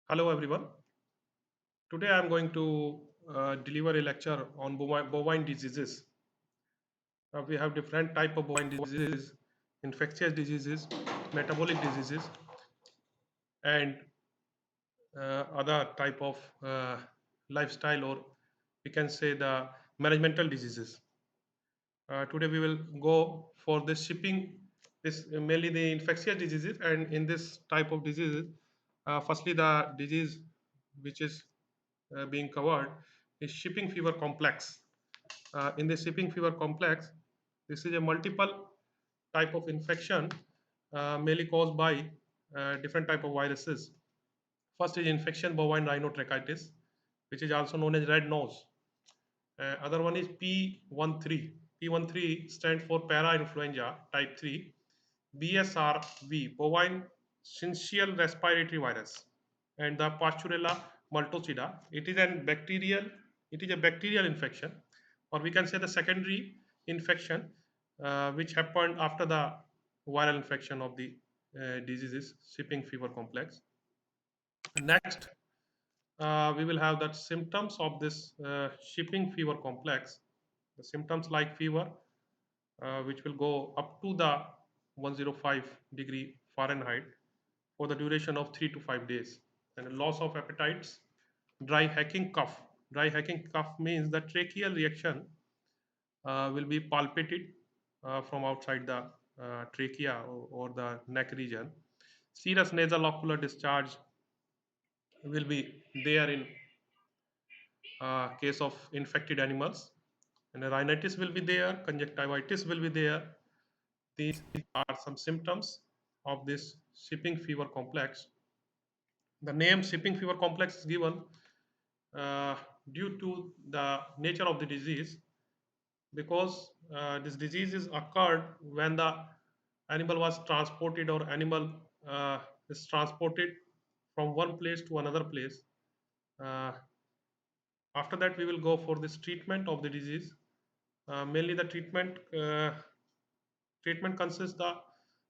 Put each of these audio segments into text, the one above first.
Hello everyone. Today I am going to deliver a lecture on bovine diseases. We have different type of bovine diseases, infectious diseases, metabolic diseases, and other type of lifestyle, or we can say the managemental diseases. Today we will go for this shipping, this mainly the infectious diseases, and in this type of diseases, firstly the disease which is being covered is shipping fever complex. In the shipping fever complex, this is a multiple type of infection, mainly caused by different type of viruses. First is infection bovine rhinotracheitis, which is also known as red nose. Other one is P13. P13 stands for para-influenza type 3. BSRV, bovine syncytial respiratory virus, and the Pasteurella multocida. It is a bacterial infection, or we can say the secondary infection, which happened after the viral infection of the diseases, shipping fever complex. Next, we will have the symptoms of this shipping fever complex. The symptoms like fever, which will go up to the 105-degree Fahrenheit for the duration of 3 to 5 days, and a loss of appetites, dry hacking cough. Dry hacking cough means the tracheal reaction will be palpated from outside the trachea or the neck region. Serous nasal ocular discharge will be there in case of infected animals, and rhinitis will be there, conjunctivitis will be there. These are some symptoms of this shipping fever complex. The name shipping fever complex is given uh, due to the nature of the disease, because this disease is occurred when the animal was transported, or animal is transported from one place to another place. Uh, After that, we will go for this treatment of the disease. Mainly the treatment consists the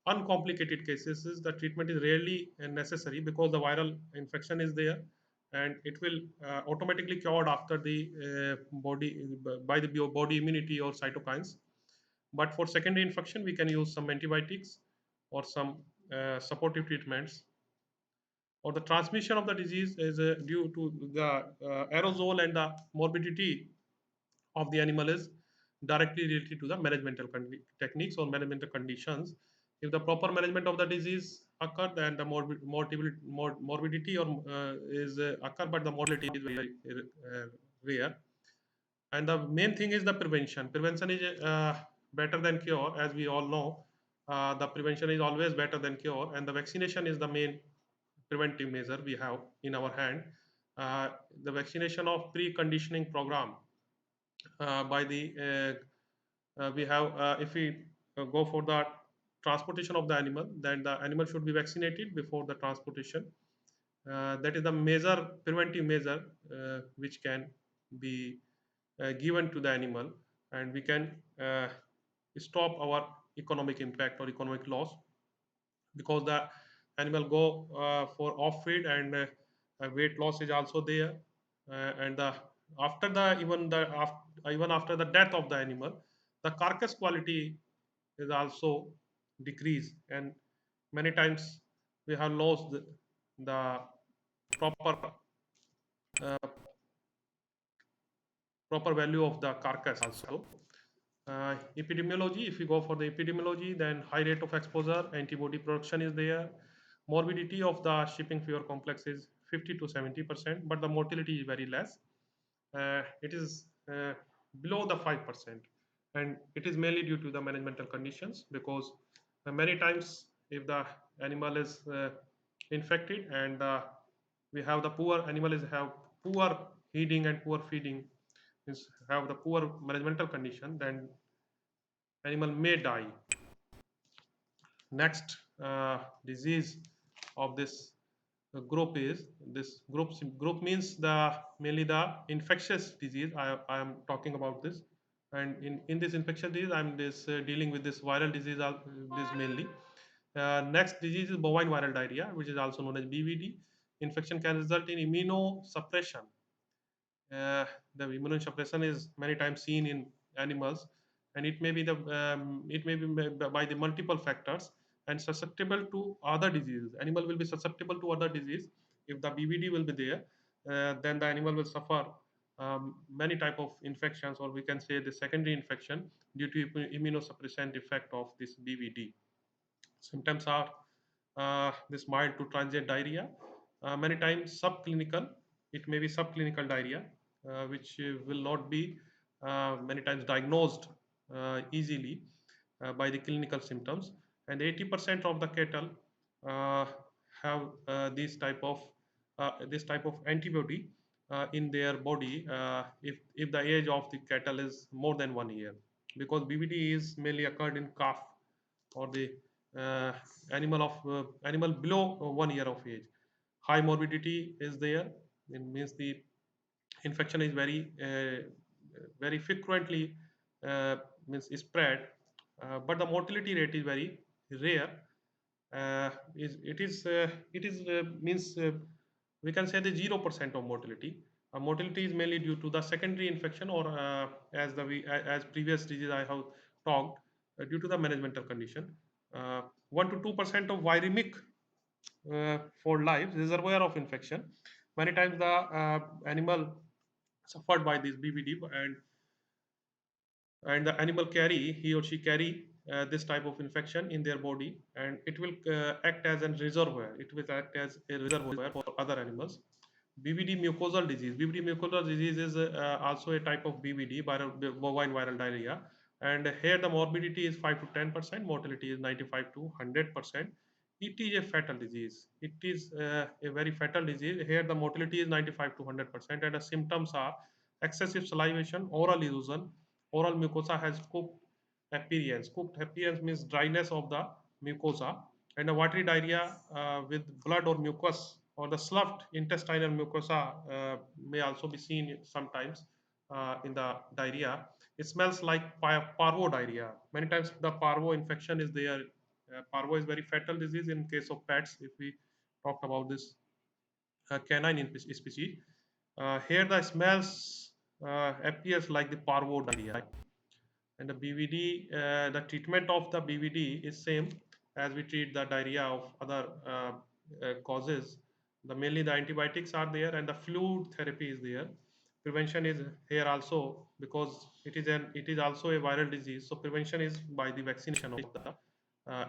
uncomplicated cases is the treatment is rarely necessary, because the viral infection is there, and it will automatically cured after the body by the body immunity or cytokines. But for secondary infection, we can use some antibiotics or some supportive treatments. Or the transmission of the disease is due to the aerosol, and the morbidity of the animal is directly related to the managemental techniques or managemental conditions. If the proper management of the disease occur, then the morbidity or is occur, but the mortality is very rare. And the main thing is the prevention. Prevention is better than cure, as we all know. The prevention is always better than cure, and the vaccination is the main preventive measure we have in our hand. Uh, the vaccination of preconditioning program by the we have if we go for the transportation of the animal, then the animal should be vaccinated before the transportation. That is the measure, preventive measure, which can be given to the animal, and we can stop our economic impact or economic loss, because the animal go for off feed, and weight loss is also there. And the after the even the even after the death of the animal, the carcass quality is also decreased, and many times we have lost the proper uh, proper value of the carcass also. Epidemiology, if we go for the epidemiology, then high rate of exposure, antibody production is there. Morbidity of the shipping fever complex is 50 to 70%, but the mortality is very less. It is below the 5%, and it is mainly due to the managemental conditions, because many times if the animal is infected, and we have the poor animal is have poor heating and poor feeding, is have the poor managemental condition, then animal may die. Next disease of this group is this group means the mainly the infectious disease. I am talking about this, and in this infectious disease, I'm this dealing with this viral disease. This mainly. Next disease is bovine viral diarrhea, which is also known as BVD. infection can result in immunosuppression. uh, the immunosuppression is many times seen in animals, and it may be by the multiple factors and susceptible to other diseases. Animal will be susceptible to other disease if the BVD will be there. Then the animal will suffer many type of infections, or we can say the secondary infection due to immunosuppressant effect of this BVD. Symptoms are this mild to transient diarrhea, many times subclinical. It may be subclinical diarrhea, which will not be many times diagnosed easily by the clinical symptoms. And 80% of the cattle uh, have this type of antibody in their body if the age of the cattle is more than 1 year, because BVD is mainly occurred in calf or the uh, animal below 1 year of age. High morbidity is there. It means the infection is very frequently uh, means spread, but the mortality rate is very rare. It is means we can say the 0% of mortality. Mortality is mainly due to the secondary infection, or as previous disease I have talked, due to the managemental condition. 1 to 2% of viremic for life reservoir of infection. Many times the animal suffered by this BVD, and the animal carry he or she carry this type of infection in their body, and it will act as a reservoir. It will act as a reservoir for other animals. BVD mucosal disease. BVD mucosal disease is also a type of BVD, bovine viral diarrhea, and here the morbidity is 5 to 10%, mortality is 95 to 100%. It is a fatal disease. It is a very fatal disease. Here the mortality is 95 to 100%, and the symptoms are excessive salivation, oral erosion, oral mucosa has cooked appearance. Cooked appearance means dryness of the mucosa, and a watery diarrhea with blood or mucus, or the sloughed intestinal mucosa may also be seen sometimes in the diarrhea. It smells like parvo diarrhea. Many times the parvo infection is there. Parvo is very fatal disease in case of pets. If we talk about this canine species, here the smells appears like the parvo diarrhea. And the BVD, the treatment of the BVD is same as we treat the diarrhea of other causes. Mainly the antibiotics are there, and the fluid therapy is there. Prevention is here also, because it is also a viral disease. So prevention is by the vaccination of the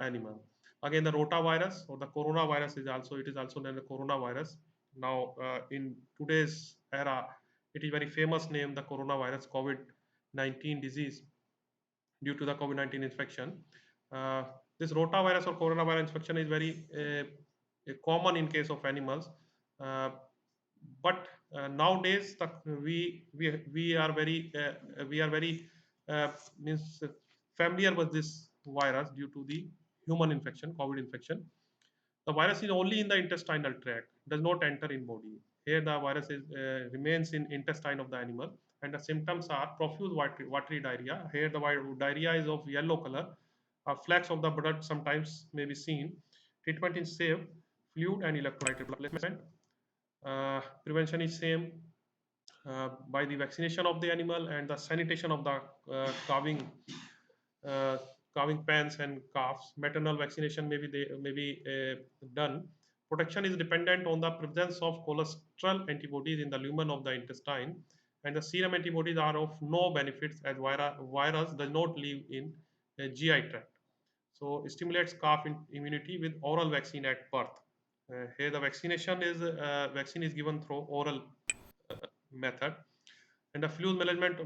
animal. Again, the rotavirus or the coronavirus is also known as the coronavirus. Now, in today's era, it is very famous name, the coronavirus, COVID-19 disease, due to the COVID-19 infection. Uh, this rotavirus or coronavirus infection is very common in case of animals, uh, but nowadays we are very means familiar with this virus due to the human infection, COVID infection. The virus is only in the intestinal tract, does not enter in body. Here the virus remains in intestine of the animal, and the symptoms are profuse watery diarrhea. Here the diarrhea is of yellow color. Flecks of the blood sometimes may be seen. Treatment is safe, fluid and electrolyte replacement. Prevention is same by the vaccination of the animal and the sanitation of the uh, calving pens and calves. Maternal vaccination may be done. Protection is dependent on the presence of cholesterol antibodies in the lumen of the intestine, and the serum antibodies are of no benefits as virus does not live in GI tract. So it stimulates calf immunity with oral vaccine at birth. Here the vaccine is given through oral method. And the fluid management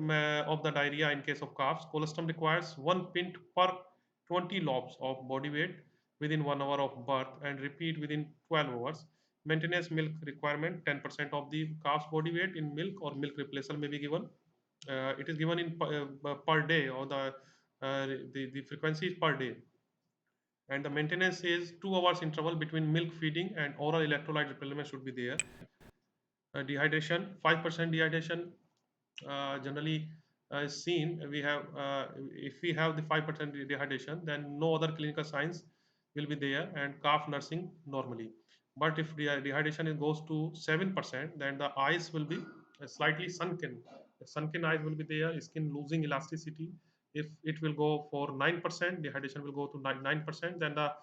of the diarrhea in case of calves, colostrum requires 1 pint per 20 lobs of body weight within 1 hour of birth, and repeat within 12 hours. Maintenance milk requirement, 10% of the calf's body weight in milk or milk replacer may be given. It is given in per day, or the frequency is per day. And the maintenance is 2 hours interval between milk feeding, and oral electrolyte replenishment should be there. Dehydration, 5% dehydration generally is seen. We have If we have the 5% dehydration, then no other clinical signs will be there, and calf nursing normally. But if dehydration goes to 7%, then the eyes will be slightly sunken. The sunken eyes will be there, skin losing elasticity. If it will go for 9%, dehydration will go to 9%, then the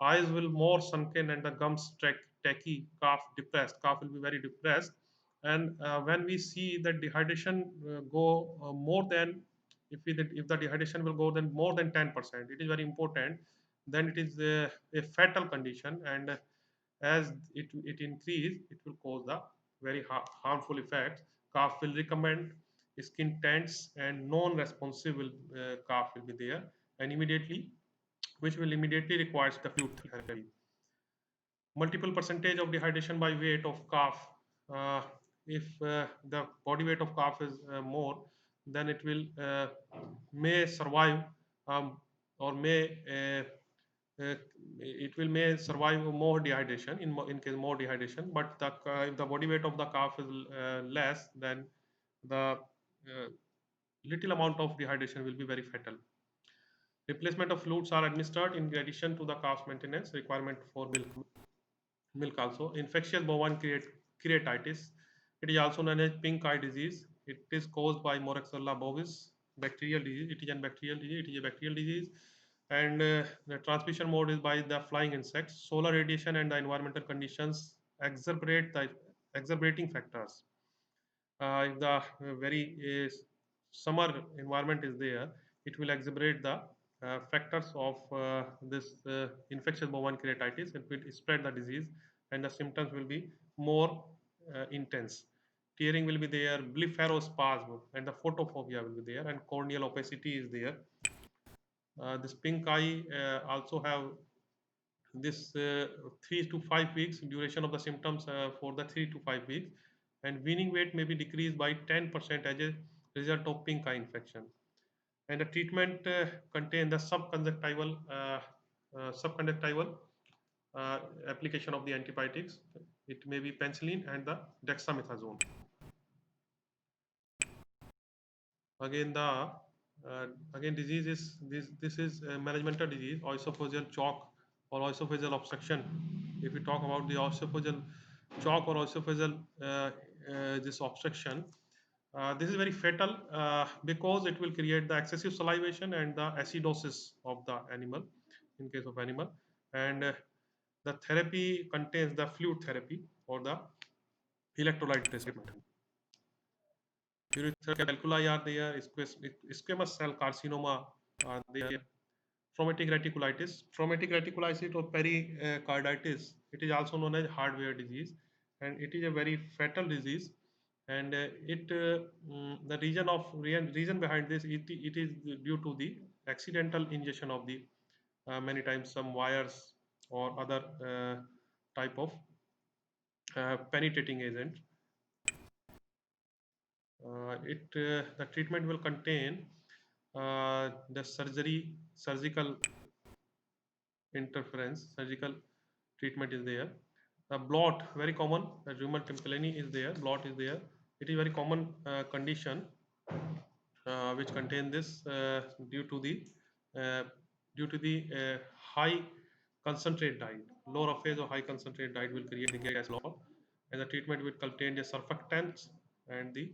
eyes will more sunken and the gums tacky, cough depressed, cough will be very depressed. And when we see that dehydration go more than, if the dehydration will go then more than 10%, it is very important. Then it is a fatal condition, and as it increase, it will cause the very harmful effects. Cough will recommend, skin tense, and non-responsive cough will be there, and immediately, which will immediately requires the fluid therapy. Multiple percentage of dehydration by weight of calf. Uh, if the body weight of calf is more, then it will may survive, um, or uh, may survive more dehydration, in case more dehydration. But if the body weight of the calf is less, then the little amount of dehydration will be very fatal. Replacement of fluids are administered in addition to the calf's maintenance requirement for milk also. Infectious bovine keratitis. It is also known as pink eye disease. It is caused by Moraxella bovis bacterial disease. It is a bacterial disease. It is a bacterial disease, and the transmission mode is by the flying insects. Solar radiation and the environmental conditions exacerbating factors. If the very summer environment is there, it will exacerbate the factors of this infectious bovine keratitis. It will spread the disease, and the symptoms will be more intense. Tearing will be there, blepharospasm, and the photophobia will be there, and corneal opacity is there. This pink eye also have this 3 to 5 weeks duration of the symptoms for the 3 to 5 weeks, and weaning weight may be decreased by 10% as a result of pink eye infection. And the treatment contain the subconjunctival application of the antibiotics. It may be penicillin and the dexamethasone. Again, the again disease is this is a managemental disease, oesophageal chalk or oesophageal obstruction. If we talk about the oesophageal chalk or oesophageal this obstruction, this is very fatal because it will create the excessive salivation and the acidosis of the animal, in case of animal. And the therapy contains the fluid therapy or the electrolyte treatment. Urethral calculi are there, squamous cell carcinoma are there, traumatic reticulitis. Traumatic reticulitis or pericarditis, it is also known as hardware disease, and it is a very fatal disease. And the reason behind this, it is due to the accidental ingestion of the many times some wires or other type of penetrating agent. The treatment will contain the surgical interference, surgical treatment is there. Blot, very common. Rheumatoid tympani is there. Blot is there. It is very common condition which contain this due to the uh, high concentrate diet. Lower phase or high concentrate diet will create the gas blot, and the treatment will contain the surfactants and the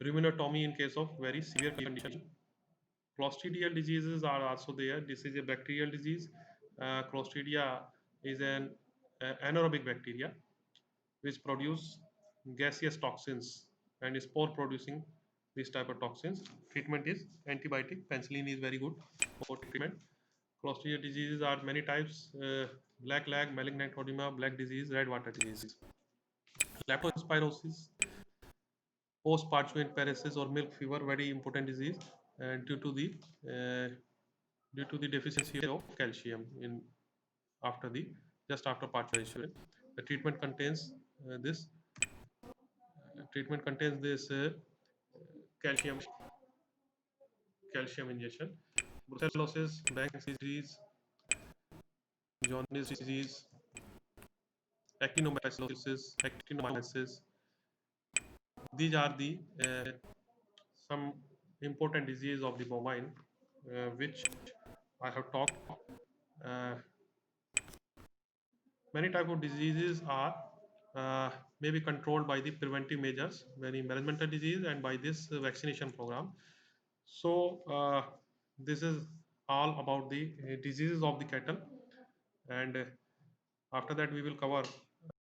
rheumatommy in case of very severe condition. Clostridial diseases are also there. This is a bacterial disease. Clostridia is an anaerobic bacteria which produce gaseous toxins and spore producing these type of toxins. Treatment is antibiotic. Penicillin is very good for treatment. Clostridial diseases are many types: black lag, malignant odema, black disease, red water disease. Leptospirosis, post-parchment paresis or milk fever, very important disease, and uh, due to the deficiency of calcium in after the just after parchmentation. The treatment contains this treatment contains this calcium injection. Brucellosis, Banks disease, jaundice disease, actinomycosis. These are the some important disease of the bovine which I have talked. Uh, Many type of diseases are uh, maybe controlled by the preventive measures, many managemental disease, and by this vaccination program. So this is all about the diseases of the cattle, and after that we will cover